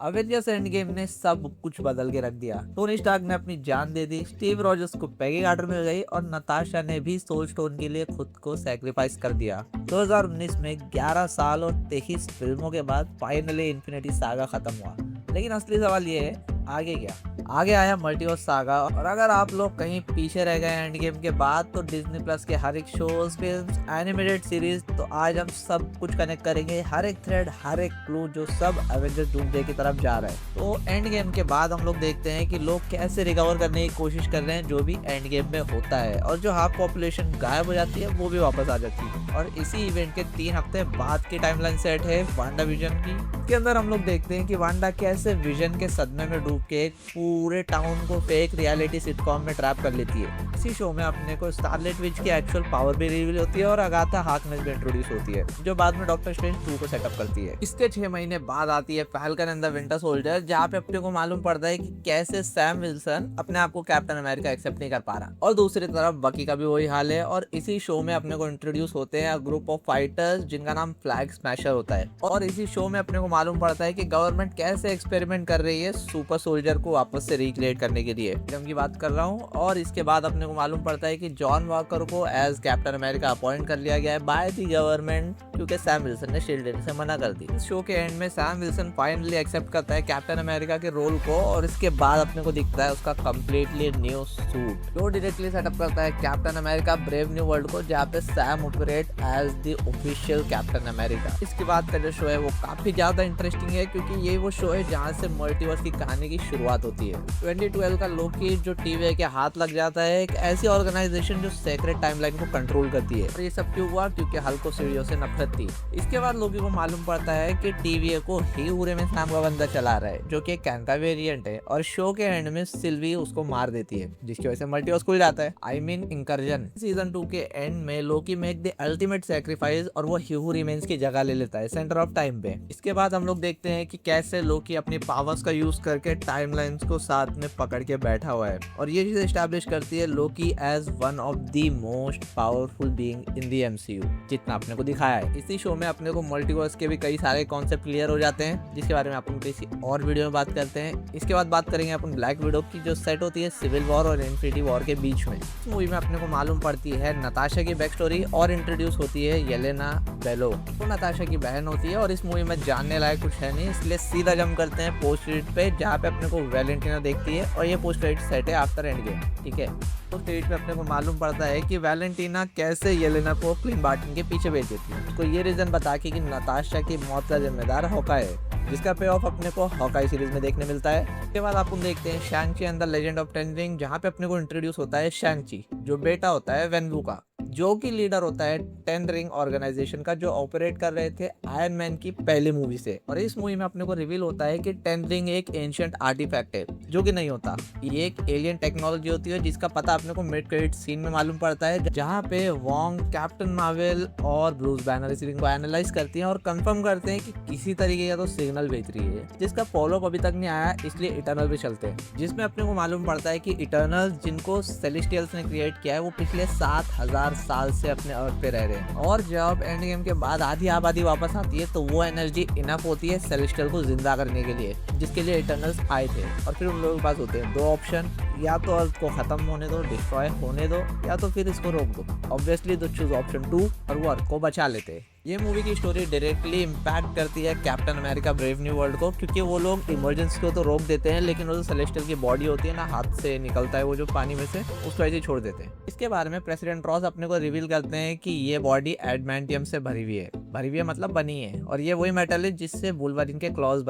Avengers end game ने सब कुछ बदल के रख दिया। टोनी स्टार्क ने अपनी जान दे दी, स्टीव रॉजर्स को पेगी कार्टर मिल गई और नताशा ने भी सोल स्टोन के लिए खुद को सैक्रिफाइस कर दिया। 2019 में 11 साल और 23 फिल्मों के बाद फाइनली इन्फिनिटी सागा खत्म हुआ। लेकिन असली सवाल ये है, आगे क्या? आगे आया मल्टीवर्स सागा। और अगर आप लोग कहीं पीछे रह गए एंड गेम के बाद, तो डिज्नी प्लस के हर एक शोज, फिल्म्स, एनिमेटेड सीरीज, तो आज हम सब कुछ कनेक्ट करेंगे, हर एक थ्रेड, हर एक क्लू जो सब एवेंजर्स डूमसडे की तरफ जा रहा है। तो एंड गेम के बाद हम लोग देखते हैं कि लोग कैसे रिकवर करने की कोशिश कर रहे हैं जो भी एंड गेम में होता है, और जो हाफ पॉपुलेशन गायब हो जाती है वो भी वापस आ जाती है। और इसी इवेंट के 3 हफ्ते बाद की टाइमलाइन सेट है वांडा विजन की। इसके अंदर हम लोग देखते हैं कि वांडा कैसे विजन के सदमे में डूब के एक पूरे टाउन को फेक रियलिटी सिटकॉम में ट्रैप कर लेती है। इसी शो में अपने को स्कारलेट विच की एक्चुअल पावर भी रिवील होती है और अगाथा हार्कनेस भी इंट्रोड्यूस होती है, जो बाद में डॉक्टर स्ट्रेंज 2 को सेटअप करती है। इसके 6 महीने बाद आती है falcon and the winter soldier, जहाँ पे अपने को मालूम पड़ता है कि कैसे सैम विल्सन अपने आप को कैप्टन अमेरिका एक्सेप्ट नहीं कर पा रहा, और दूसरी तरफ बकी का भी वही हाल है। और इसी शो में अपने को इंट्रोड्यूस होते हैं ग्रुप ऑफ फाइटर्स जिनका नाम फ्लैग स्मैशर होता है। और इसी शो में अपने को मालूम पड़ता है कि गवर्नमेंट कैसे एक्सपेरिमेंट कर रही है सुपर सोल्जर को वापस से रिक्रिएट करने के लिए, जब की बात कर रहा हूँ। और इसके बाद अपने को मालूम पड़ता है कि जॉन वॉकर को एज कैप्टन अमेरिका अपॉइंट कर लिया गया है बाय द गवर्नमेंट, क्योंकि सैम विल्सन ने शील्ड देने से मना कर दी। इस शो के एंड में सैम विल्सन फाइनली एक्सेप्ट करता है कैप्टन अमेरिका के रोल को, और इसके बाद अपने को दिखता है उसका कंप्लीटली न्यू सूट, जो डायरेक्टली सेटअप करता है Captain America Brave New World को, जहाँ पे Sam operate as the official Captain America. इसके बाद का जो शो है वो काफी ज्यादा इंटरेस्टिंग है, क्योंकि ये वो शो है जहाँ से मल्टीवर्स की कहानी की शुरुआत होती है। 2012 का लोकी जो टीवी के हाथ लग जाता है एक ऐसी ऑर्गेनाइजेशन जो सेक्रेट टाइमलाइन को कंट्रोल करती है। और ये सब क्यों हुआ? क्योंकि हल्क को सीढ़ियों से नफरत थी। इसके बाद लोकी को मालूम पड़ता है कि टीवी को हीरे में नाम का बंदा चला रहा है, जो कि कैन का वेरिएंट है। और शो के एंड में सिल्वी उसको मार देती है, जिसकी वजह से मल्टीवर्स खुल जाता है, आई मीन इंकर्जन। सीजन 2 के एंड में लोकी मेक द अल्टीमेट सैक्रिफाइस और वो ह्यू रिमेन्स की जगह ले लेता है सेंटर ऑफ टाइम पे। इसके बाद हम लोग देखते हैं कि कैसे लोकी अपनी पावर्स का यूज करके टाइमलाइंस को साथ में पकड़ के बैठा हुआ है, और ये चीज एस्टैब्लिश करती है Loki as one of the most powerful being in the MCU, जितना अपने को दिखाया है। इसी शो में अपने को मल्टीवर्स के भी कई सारे कॉन्सेप्ट क्लियर हो जाते हैं, जिसके बारे में अपन किसी और वीडियो में बात करते हैं। इसके बाद बात करेंगे अपन ब्लैक विडो की, जो सेट होती है सिविल वॉर और इन्फिनिटी वॉर के बीच में। इस मूवी में अपने को मालूम पड़ती है नताशा की बैक स्टोरी, और इंट्रोड्यूस होती है येलेना बेलो, तो नताशा की बहन होती है। और इस मूवी में जानने लायक कुछ है नहीं, इसलिए सीधा जंप करते हैं पोस्ट क्रेडिट पे, जहाँ पे अपने को वैलेंटिना देखती है, और ये पोस्ट क्रेडिट सेट है आफ्टर एंड गेम। ठीक है, तो क्रेडिट पे अपने को मालूम पड़ता है कि वैलेंटिना कैसे येलेना को क्लिंट बार्टन के पीछे भेज देती है, उसको ये रीजन बता के कि नताशा की मौत का जिम्मेदार हॉकाई है, जिसका पे ऑफ अपने को हॉकाई सीरीज में देखने मिलता है। उसके बाद अपन देखते हैं शैंग-ची and the legend of ten ring, जहाँ पे अपने को इंट्रोड्यूस होता है शैंग-ची, जो बेटा होता है वेनवू का, जो कि लीडर होता है टेन रिंग ऑर्गेनाइजेशन का, जो ऑपरेट कर रहे थे आयरन मैन की पहली मूवी से। और इस मूवी में अपने को रिवील होता है कि टेन रिंग एक एंशिएंट आर्टिफैक्ट है, जो कि नहीं होता, ये एक एलियन टेक्नोलॉजी होती है, जिसका पता अपने को मिड क्रेडिट सीन में मालूम पड़ता है, जहाँ पे वोंग, कैप्टन मार्वल और ब्रूस बैनर इस रिंग को एनालाइज करती हैं और कंफर्म करते हैं कि किसी तरीके का तो सिग्नल भेज रही है, जिसका फॉलो अभी तक नहीं आया, इसलिए इटर्नल भी चलते हैं। जिसमें अपने को मालूम पड़ता है कि इटर्नल्स, जिनको सेलेस्टियल्स ने क्रिएट किया है, वो पिछले 7000 साल से अपने अर्थ पे रह रहे हैं। और जब एंड गेम के बाद आधी आबादी वापस आती है, तो वो एनर्जी इनफ होती है सेलेस्टियल को जिंदा करने के लिए, जिसके लिए इटर्नल्स आए थे। और फिर उन लोगों के पास होते हैं 2 ऑप्शन, या तो अर्थ को खत्म होने दो, डिस्ट्रॉय होने दो, या तो फिर इसको रोक दो। ऑब्वियसली तो चूज ऑप्शन 2, और वो अर्थ को बचा लेते। ये मूवी की स्टोरी डायरेक्टली इम्पैक्ट करती है Captain America Brave New World को, क्योंकि वो लोग इमरजेंसी को तो रोक देते हैं, लेकिन वो जो सेलेस्टियल की बॉडी होती है ना, हाथ से निकलता है वो जो पानी में से, उसको ऐसे ही छोड़ देते हैं। इसके बारे में प्रेसिडेंट रॉस अपने को रिवील करते हैं कि ये बॉडी एडमेंटियम से भरी हुई है मतलब बनी है, और ये वही मेटल है जिससे वुल्वरीन के क्लॉज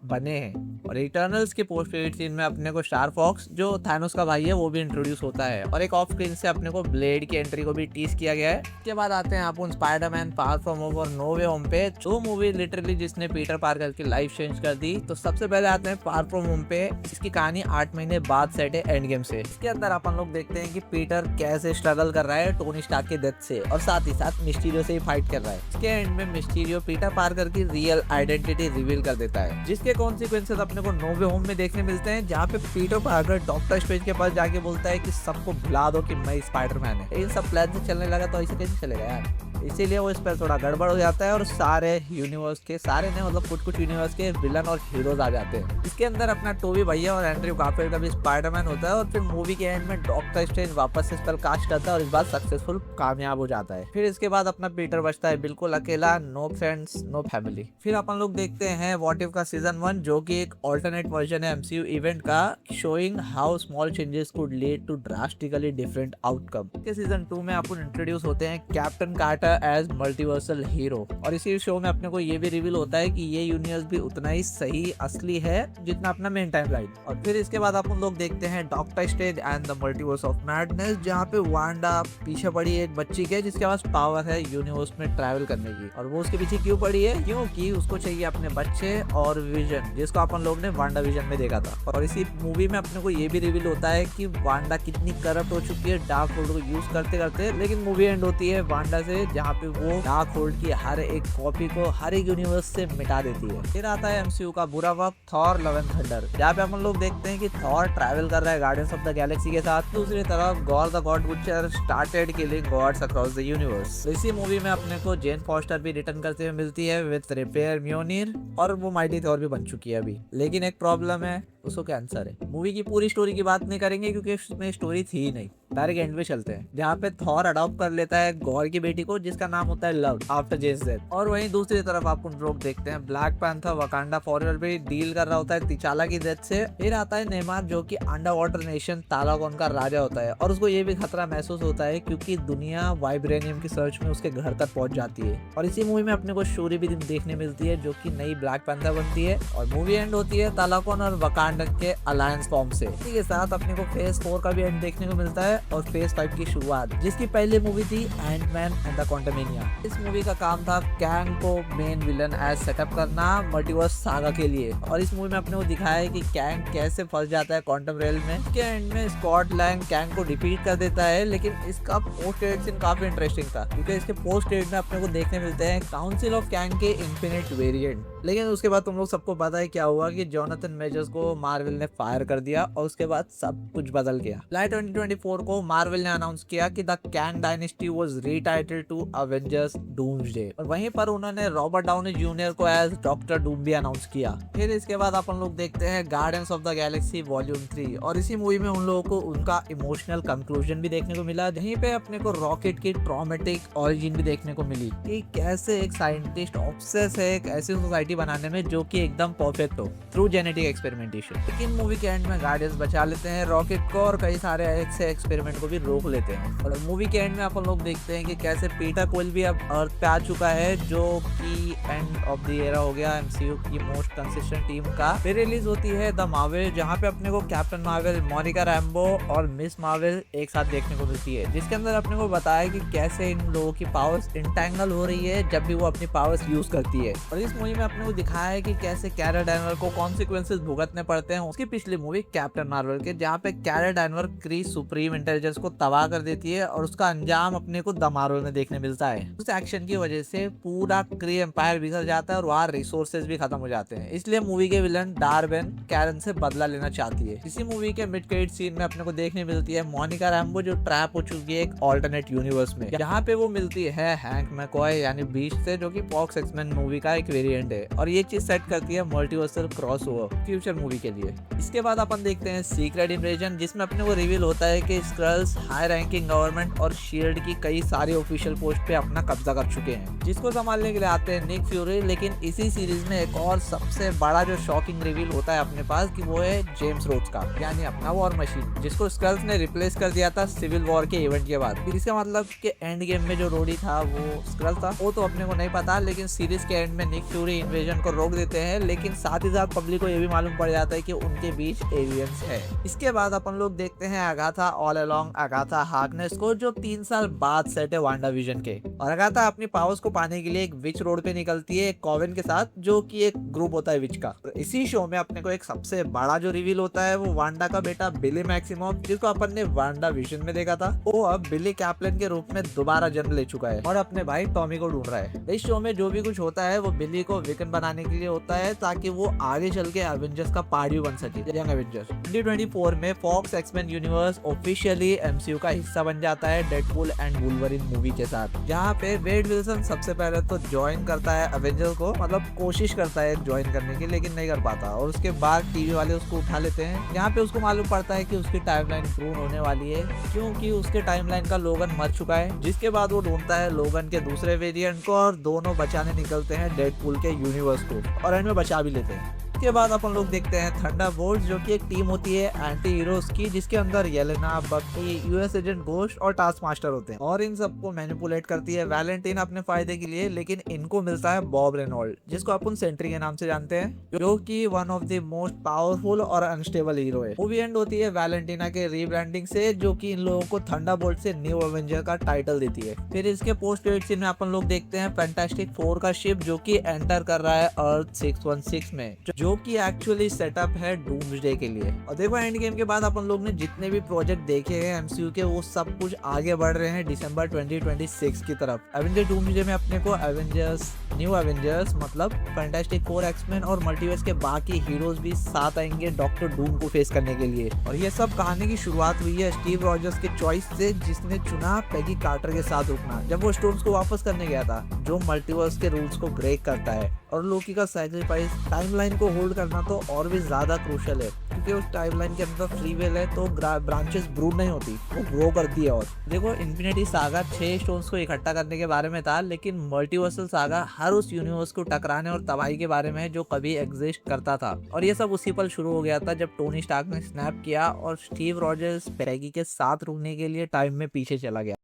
बने हैं। और इटर्नल्स के पोस्ट क्रेडिट सीन में अपने को स्टार फॉक्स, जो थानोस का भाई है, वो भी इंट्रोड्यूस होता है, और एक ऑफ स्क्रीन से अपने को ब्लेड की एंट्री को भी टीज किया गया है। इसके बाद आते हैं अपन स्पाइडरमैन फार फ्रॉम होम और नो वे होम पे, जो मूवी लिटरली जिसने पीटर पार्कर की लाइफ चेंज कर दी। तो सबसे पहले आते हैं फार फ्रॉम होम पे, इसकी कहानी 8 महीने बाद सेट है एंड गेम से। इसके अंदर अपन लोग देखते हैं कि पीटर कैसे स्ट्रगल कर रहा है टोनी स्टार्क के डेथ से, और साथ ही साथ मिस्टीरियो से ही फाइट कर रहा है। इसके एंड में मिस्टीरियो पीटर पार्कर की रियल आइडेंटिटी रिवील कर देता है, जिसके कॉन्सिक्वेंसेस अपने को नो वे होम में देखने मिलते हैं, जहाँ पे पीटर पार्कर डॉक्टर स्ट्रेंज के पास जाके बोलता है कि सबको भुला दो कि मैं स्पाइडरमैन है। इन सब प्लान से चलने लगा तो ऐसे कैसे चलेगा यार। इसीलिए वो इस पर थोड़ा गड़बड़ हो जाता है और सारे यूनिवर्स के सारे ने मतलब कुछ यूनिवर्स के विलन और हीरोज आ जाते हैं। इसके अंदर अपना टोबी भैया और एंड्रयू गारफील्ड का भी स्पाइडरमैन होता है और फिर मूवी के एंड में डॉक्टर स्ट्रेंज वापस से स्पेल कास्ट करता है और इस बार सक्सेसफुल कामयाब हो जाता है। फिर इसके बाद अपना पीटर बचता है बिल्कुल अकेला, नो फ्रेंड्स नो फैमिली। फिर अपन लोग देखते हैं व्हाट इफ का सीजन 1 जो कि एक ऑल्टरनेट वर्जन है एमसीयू इवेंट का, showing how small changes could lead to drastically different outcome. के सीजन 2 में अपन इंट्रोड्यूस होते हैं Captain Carter as multiversal hero और इसी शो में अपने को ये भी रिवील होता है कि ये यूनिवर्स भी उतना ही सही असली है जितना अपना मेन टाइमलाइन। और फिर इसके बाद अपन लोग देखते हैं doctor strange and the multiverse of madness, जहाँ पे वांडा पीछे पड़ी एक बच्ची के जिसके पास पावर है यूनिवर्स में ट्रैवल करने की। और वो उसके पीछे क्यों पड़ी है? क्योंकि उसको चाहिए अपने बच्चे और विजन, जिसको अपन लोग ने वांडा विजन में देखा था। और इसी मूवी में अपने को ये भी रिवील होता है कि वांडा कितनी करप्ट हो चुकी है डार्क होल्ड को यूज करते करते। लेकिन मूवी एंड होती है वांडा से, जहाँ पे वो डार्क होल्ड की हर एक कॉपी को हर एक यूनिवर्स से मिटा देती है। फिर आता है एमसीयू का बुरा वक्त थॉर लव एंड थंडर, जहाँ पे अपन लोग देखते हैं कि थॉर ट्रैवल कर रहा है गार्डियंस ऑफ द गैलेक्सी के साथ। दूसरी तरफ Gorr the God Butcher started killing gods across the universe. इसी मूवी में अपने को जेन फॉस्टर भी रिटर्न करते हुए मिलती है विद रिपेयर म्योनिर और वो माइटी थॉर भी बन चुकी है अभी। लेकिन एक प्रॉब्लम है, उसको कैंसर है। मूवी की पूरी स्टोरी की बात नहीं करेंगे क्योंकि उसमें स्टोरी थी ही नहीं, डायरेक्ट एंड पे चलते हैं जहाँ पे थॉर अडॉप्ट कर लेता है गॉर की बेटी को जिसका नाम होता है लव आफ्टर जेन्स डेथ। और वहीं दूसरी तरफ आप लोग देखते हैं ब्लैक पैंथर वकांडा फॉरएवर भी डील कर रहा होता है तिचाला की डेथ से। फिर आता है नेमार जो कि अंडर वाटर नेशन तालागोन का राजा होता है और उसको ये भी खतरा महसूस होता है क्योंकि दुनिया वाइब्रेनियम की सर्च में उसके घर तक पहुंच जाती है। और इसी मूवी में अपने को शूरी भी देखने मिलती है जो कि नई ब्लैक पैंथर बनती है और मूवी एंड होती है तालागोन और वकांडा के अलायंस फॉर्म से। इसी के साथ अपने को फेज 4 का भी एंड देखने को मिलता है और फेज 5 की शुरुआत, जिसकी पहली मूवी थी एंटमैन एंड द क्वांटमेनिया। इस मूवी का काम था कैंग को मेन विलन एज सेटअप करना मल्टीवर्स सागा के लिए। और इस मूवी में अपने को दिखाया है कि कैंग कैसे फंस जाता है क्वांटम रेल में। इसके एंड में स्कॉट लैंग कैंग को डिफीट कर देता है, लेकिन इसका पोस्ट क्रेडिट सीन काफी इंटरेस्टिंग था क्योंकि इसके पोस्ट क्रेडिट में अपने को देखने मिलते हैं काउंसिल ऑफ कैंग के इन्फिनिट वेरिएंट। लेकिन उसके बाद तुम लोग सबको पता है क्या हुआ कि जोनाथन मेजर्स को मार्वल ने फायर कर दिया और उसके बाद सब कुछ बदल गया। जुलाई 2024 को मार्वल ने अनाउंस किया कि the Kang dynasty was retitled to Avengers Doomsday और वहीं पर उन्होंने रॉबर्ट डाउनी जूनियर को एज डॉक्टर डूम भी अनाउंस किया। फिर इसके बाद अपन लोग देखते हैं guardians of the Galaxy volume 3 और इसी मूवी में उन लोगों को उनका इमोशनल कंक्लूजन भी देखने को मिला, जहीं पे अपने को रॉकेट की ट्रॉमेटिक ऑरिजिन भी देखने को मिली कि कैसे एक साइंटिस्ट ऑब्सेस है एक ऐसी सोसाइटी बनाने में जो कि एकदम परफेक्ट हो थ्रू जेनेटिक एक्सपेरिमेंटेशन। लेकिन मूवी के एंड में गार्डियंस बचा लेते हैं रॉकेट को और कई सारे ऐसे एक्सपेरिमेंट को भी रोक लेते हैं। और मूवी के एंड में अपन लोग देखते हैं कि कैसे पीटर क्विल भी अब अर्थ पे आ चुका है जो कि एंड ऑफ द एरा हो गया एमसीयू की मोस्ट कंसिस्टेंट टीम का। फिर रिलीज होती है द मार्वल, जहाँ पे अपने को कैप्टन मार्वल, मोनिका रैम्बो और मिस मार्वल एक साथ देखने को मिलती है, जिसके अंदर अपने को बताया कि कैसे इन लोगों की पावर्स इंटैंगल हो रही है जब भी वो अपनी पावर्स यूज करती है। और इस मूवी में अपने को दिखाया है कि कैसे कैरा डैनवर को कॉन्सिक्वेंसेस भुगतने पड़ते हैं उसकी पिछली मूवी कैप्टन मार्वल के, जहाँ पे कैरा डैनवर क्री सुप्रीम इंटेलिजेंस को तबाह कर देती है और उसका अंजाम अपने को द मार्वल में देखने मिलता है। उस एक्शन की वजह से पूरा क्री एम्पायर बिखर जाता है और वहाँ रिसोर्सेज भी खत्म हो जाते हैं। इसलिए मूवी के विलन डार्बेन कैरन से बदला लेना चाहती है। इसी मूवी के मिड क्रेडिट सीन में अपने को देखने मिलती है मोनिका रैम्बो जो ट्रैप हो चुकी है एक ऑल्टरनेट यूनिवर्स में, जहाँ पे वो मिलती है हैंक मैकॉय यानी बीस्ट से, जो कि फॉक्स एक्समैन मूवी का एक वेरिएंट है और ये चीज सेट करती है मल्टीवर्सल क्रॉसओवर फ्यूचर मूवी के लिए। इसके बाद अपन देखते हैं सीक्रेट इन्वेजन, जिसमें अपने को रिवील होता है कि स्क्रल्स हाई रैंकिंग गवर्नमेंट और शील्ड की कई सारी ऑफिशियल पोस्ट पे अपना कब्जा कर चुके हैं, जिसको संभालने के लिए आते हैं निक फ्यूरी। लेकिन इसी सीरीज में एक और सबसे बड़ा जो शॉकिंग रिवील होता है अपने पास कि वो है जेम्स रोड्स का, यानी अपना वॉर मशीन, जिसको स्क्रल्स ने रिप्लेस कर दिया था सिविल वॉर के इवेंट के बाद। फिर इसका मतलब कि एंड गेम में जो रोडी था वो स्क्रल था, वो तो अपने को नहीं पता, लेकिन सीरीज के एंड में निक फ्यूरी इन्वेजन को रोक देते हैं। लेकिन साथ ही साथ पब्लिक को ये भी मालूम पड़ जाता है कि उनके बीच एलियंस है। इसके बाद अपन लोग देखते हैं Agatha all along Agatha Harkness को, जो 3 साल बाद सेट है वांडा विजन के। और अगाथा अपनी पावर्स को पाने के लिए एक विच रोड पे निकलती है एक कॉवेन के साथ, जो कि एक ग्रुप होता है विच का। इसी शो में अपने को एक सबसे बड़ा जो रिवील होता है वो वांडा का बेटा बिली मैक्सिमम, जिसको अपन ने वांडा विजन में देखा था, वो अब बिली कैप्लन के रूप में दोबारा जन्म ले चुका है और अपने भाई टॉमी को ढूंढ रहा है। इस शो में जो भी कुछ होता है वो बिली को विकन बनाने के लिए होता है ताकि वो आगे चल के एवेंजर्स का पार्ट डैड भी बन सके यंग एवेंजर। 2024 में Fox X-Men universe officially MCU का हिस्सा बन जाता है डेडपूल एंड वुल्वरिन मूवी के साथ, जहाँ पे वेड विल्सन सबसे पहले तो ज्वाइन करता है एवेंजर को, मतलब कोशिश करता है ज्वाइन करने की लेकिन नहीं कर पाता, और उसके बाद टीवी वाले उसको उठा लेते हैं। यहाँ पे उसको मालूम पड़ता है कि उसकी टाइमलाइन प्रून होने वाली है क्योंकि उसके टाइमलाइन का लोगन मर चुका है, जिसके बाद वो ढूंढता है लोगन के दूसरे वेरिएंट को और दोनों बचाने निकलते हैं डेडपूल के यूनिवर्स को और एंड में बचा भी लेते हैं। उसके बाद अपन लोग देखते हैं थंडरबोल्ट्स, जो कि एक टीम होती है एंटी हीरोज की, जिसके अंदर येलेना, बकी, यूएस एजेंट घोस्ट और टास्क मास्टर होते हैं, और इन सबको मैनिपुलेट करती है वैलेंटाइन अपने फायदे के लिए। लेकिन इनको मिलता है बॉब रेनॉल्ड, जिसको अपन सेंट्री के नाम से जानते हैं, जो कि one of the most powerful और अनस्टेबल हीरो है। मूवी एंड होती है वैलेंटीना के रीब्रांडिंग से, जो कि इन लोगों को थंडरबोल्ट से न्यू एवेंजर का टाइटल देती है। फिर इसके पोस्ट क्रेडिट सीन में अपन लोग देखते हैं फैंटास्टिक फोर का शिप, जो कि एंटर कर रहा है अर्थ 616 में, जो कि एक्चुअली सेटअप है डूम्सडे के लिए। और देखो एंड गेम के बाद अपन लोग ने जितने भी प्रोजेक्ट देखे हैं एमसीयू के, वो सब कुछ आगे बढ़ रहे हैं दिसंबर 2026 की तरफ। एवेंजर डूम्सडे में अपने को एवेंजर्स, न्यू एवेंजर्स मतलब फैंटास्टिक फोर, एक्समैन और मल्टीवर्स के बाकी हीरोज भी साथ आएंगे डॉक्टर डूम को फेस करने के लिए। और ये सब कहानी की शुरुआत हुई है स्टीव रॉजर्स के चॉइस से, जिसने चुना पेगी कार्टर के साथ रुकना जब वो स्टोन्स को वापस करने गया था, जो मल्टीवर्स के रूल्स को ब्रेक करता है। और लोकी का सैक्रिफाइस टाइमलाइन को होल्ड करना तो और भी ज्यादा क्रूशियल है, क्योंकि उस टाइमलाइन के अंदर फ्री विल है तो ब्रांचेस ब्रूड नहीं होती, वो ग्रो करती है। और देखो इन्फिनिटी सागा 6 स्टोन्स को इकट्ठा करने के बारे में था, लेकिन मल्टीवर्सल सागा हर उस यूनिवर्स को टकराने और तबाही के बारे में है जो कभी एग्जिस्ट करता था। और ये सब उसी पल शुरू हो गया था जब टोनी स्टार्क ने स्नैप किया और स्टीव रॉजर्स पेगी के साथ रुकने के लिए टाइम में पीछे चला गया।